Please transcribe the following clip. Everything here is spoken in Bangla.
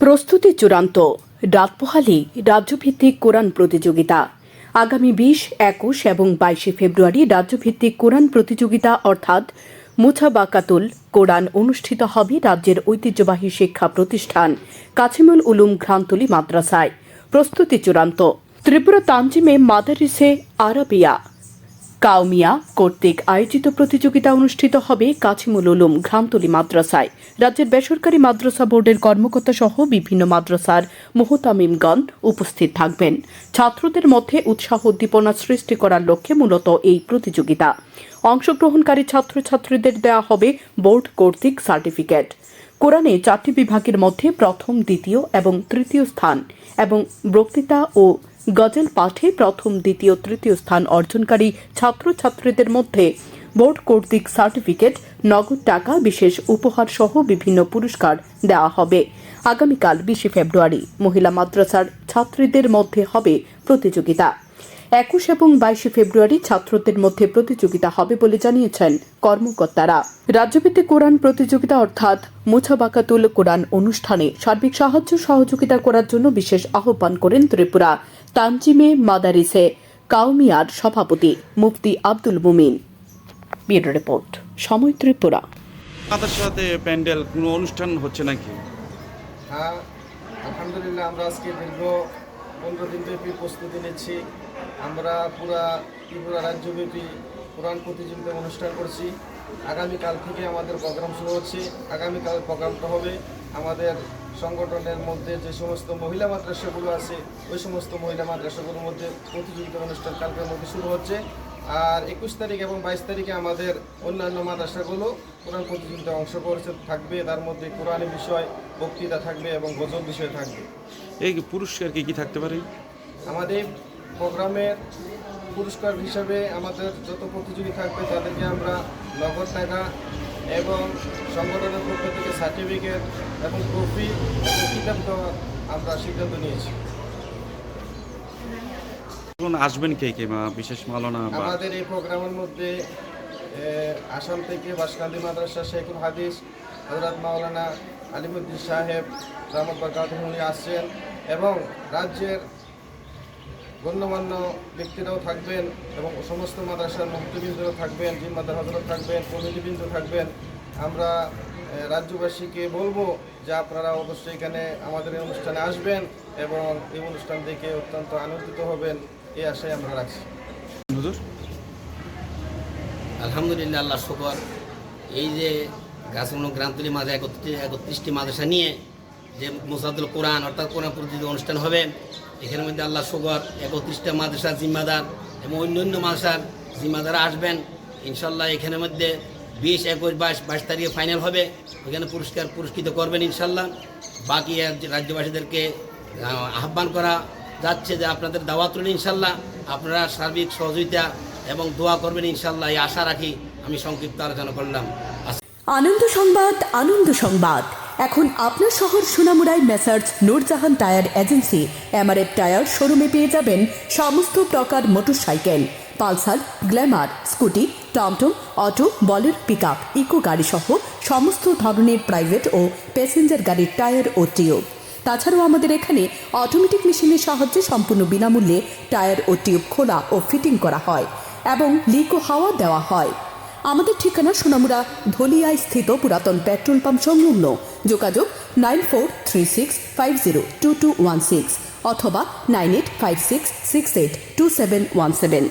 প্রস্তুতি চূড়ান্ত। রাত পোহালেই রাজ্যভিত্তিক কোরআন প্রতিযোগিতা। আগামী 20, 21 এবং 22 ফেব্রুয়ারি রাজ্যভিত্তিক কোরআন প্রতিযোগিতা অর্থাৎ মুছাবাকাতুল কোরআন অনুষ্ঠিত হবে রাজ্যের ঐতিহ্যবাহী শিক্ষা প্রতিষ্ঠান কাছিমুল উলুম ঘ্রান্তলী মাদ্রাসায়। প্রস্তুতি চূড়ান্ত। ত্রিপুরা তানজিমে মাদারিসে আরাবিয়া কাউমিয়া কর্তৃক আয়োজিত প্রতিযোগিতা অনুষ্ঠিত হবে কাছিমুল উলুম ঘ্রান্তলী মাদ্রাসায়। রাজ্যের বেসরকারি মাদ্রাসা বোর্ডের কর্মকর্তা সহ বিভিন্ন মাদ্রাসার মুহতামিমগণ উপস্থিত থাকবেন। ছাত্রদের মধ্যে উৎসাহ উদ্দীপনা সৃষ্টি করার লক্ষ্যে মূলত এই প্রতিযোগিতা। অংশগ্রহণকারী ছাত্রছাত্রীদের দেওয়া হবে বোর্ড কর্তৃক সার্টিফিকেট। কোরআনে 4টি বিভাগের মধ্যে প্রথম, দ্বিতীয় এবং তৃতীয় স্থান এবং বক্তৃতা ও গজল পাঠে প্রথম, দ্বিতীয়, তৃতীয় স্থান অর্জনকারী ছাত্রছাত্রীদের মধ্যে বোর্ড কর্তৃক সার্টিফিকেট, নগদ টাকা, বিশেষ উপহার সহ বিভিন্ন পুরস্কার দেওয়া হবে। আগামীকাল 20 ফেব্রুয়ারি মহিলা মাদ্রাসার ছাত্রীদের মধ্যে হবে প্রতিযোগিতা। 21 এবং 22 ফেব্রুয়ারি ছাত্রদের মধ্যে প্রতিযোগিতা হবে বলে জানিয়েছেন কর্মকর্তারা। রাজ্যভিত্তিক কোরআন প্রতিযোগিতা অর্থাৎ মুছাবাকাতুল কোরআন অনুষ্ঠানে সার্বিক সাহায্য সহযোগিতা করার জন্য বিশেষ আহ্বান করেন ত্রিপুরা তানজিমে মাদারিসে কাউমিয়ার সভাপতি মুফতি আব্দুল মুমিন। ব্যুরো রিপোর্ট, সময় ত্রিপুরা। তাদের সাথে প্যান্ডেল কোনো অনুষ্ঠান হচ্ছে নাকি? হ্যাঁ, আলহামদুলিল্লাহ আমরা আজকে দীর্ঘ 15 দিন ব্যাপী প্রস্তুতি নিচ্ছি। আমরা ত্রিপুরা রাজ্যব্যাপী কোরআন প্রতিযোগিতা অনুষ্ঠান করছি। আগামীকাল থেকে আমাদের প্রোগ্রাম শুরু হচ্ছে। আগামীকাল প্রোগ্রামটা হবে আমাদের সংগঠনের মধ্যে যে সমস্ত মহিলা মাদ্রাসাগুলো আছে ওই সমস্ত মহিলা মাদ্রাসাগুলোর মধ্যে প্রতিযোগিতা অনুষ্ঠান কালকের মধ্যে শুরু হচ্ছে। আর 21 তারিখ এবং 22 তারিখে আমাদের অন্যান্য মাদ্রাসাগুলো কোরআন প্রতিযোগিতায় অংশগ্রহণ থাকবে। তার মধ্যে কোরআনের বিষয় বক্তৃতা থাকবে এবং গজল বিষয় থাকবে। এই পুরস্কার কি থাকতে পারে? আমাদের প্রোগ্রামের পুরস্কার হিসাবে আমাদের যত প্রতিযোগী থাকবে তাদেরকে আমরা নগদ টাকা এবং সংগঠনের পক্ষ থেকে সার্টিফিকেট এবং ট্রফি এবং কিতাব দেওয়ার আমরা সিদ্ধান্ত নিয়েছি। আসবেন কে কে বিশেষ মালনা? আমাদের এই প্রোগ্রামের মধ্যে আসাম থেকে বাসকান্দি মাদ্রাসা শেখুল হাদিস হযরত মাওলানা আলিমুদ্দিন সাহেব রহমত বরকাতুহ আসছেন এবং রাজ্যের গণ্যমান্য ব্যক্তিরাও থাকবেন এবং সমস্ত মাদ্রাসার মুফতিবৃন্দও থাকবেন, জিম্মাদার হযরত থাকবেন, কমিটিবৃন্দ থাকবেন। আমরা রাজ্যবাসীকে বলবো যে আপনারা অবশ্যই এখানে আমাদের এই অনুষ্ঠানে আসবেন এবং এই অনুষ্ঠান দেখে অত্যন্ত আনন্দিত হবেন, এই আশায় আমরা রাখছি। আলহামদুলিল্লাহ, আল্লাহ শুকর। এই যে গাছগুলো গ্রান্তলী মাঝে 31টি মাদ্রাসা নিয়ে যে মুছাবাকাতুল কোরআন অর্থাৎ কোরআন প্রতিযোগিতা অনুষ্ঠান হবে, এখানের মধ্যে আল্লাহ শুকর 31টা মাদ্রাসার জিম্মাদার এবং অন্যান্য মাদ্রাসার জিম্মাদারা আসবেন ইনশাল্লাহ। এখানের মধ্যে 20, 21, 22 তারিখে ফাইনাল হবে। ওখানে পুরস্কৃত করবেন ইনশাল্লাহ। বাকি রাজ্যবাসীদেরকে আহ্বান করা যাচ্ছে যে আপনাদের দাওয়াত রইল ইনশাল্লাহ, আপনারা সার্বিক সহযোগিতা এবং দোয়া করবেন ইনশাল্লাহ, এই আশা রাখি আমি সংক্ষিপ্ত আলোচনা করলাম। আনন্দ সংবাদ, আনন্দ সংবাদ। এখন আপনার শহর সোনামুড়ায় messrs Nurjahan tyre agency MRF tyre শোরুমে পেয়ে যাবেন সমস্ত প্রকার মোটরসাইকেল, পালসার, গ্ল্যামার, স্কুটি, টমটম, অটো, বলের, পিকআপ, ইকো গাড়ি সহ সমস্ত ধরনের প্রাইভেট ও প্যাসেঞ্জার গাড়ির টায়ার ও টিউব। তাছাড়াও আমাদের এখানে অটোমেটিক মেশিনের সাহায্যে সম্পূর্ণ বিনামূল্যে টায়ার ও টিউব খোলা ও ফিটিং করা হয় এবং লিক ও হাওয়া দেওয়া হয়। আমাদের ঠিকানা সোনামুড়া ধলিয়ায় স্থিত পুরাতন পেট্রোল পাম্প সংলগ্ন। যোগাযোগ 9436502216 অথবা 9856682717।